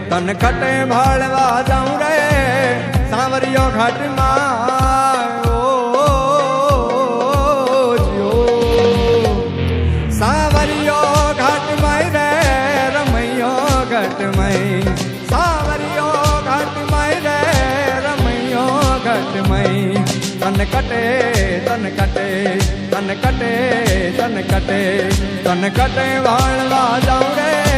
તન કટે ભાળવા જાઉં રે સાવરિયો ઘાટમાં સાવરિયો ઘાટમાં રે રમૈયો ઘટમય સાવરિયો ઘાટમાં રે રમૈયો ઘટમય તન કટે ભાળવા જાઉં રે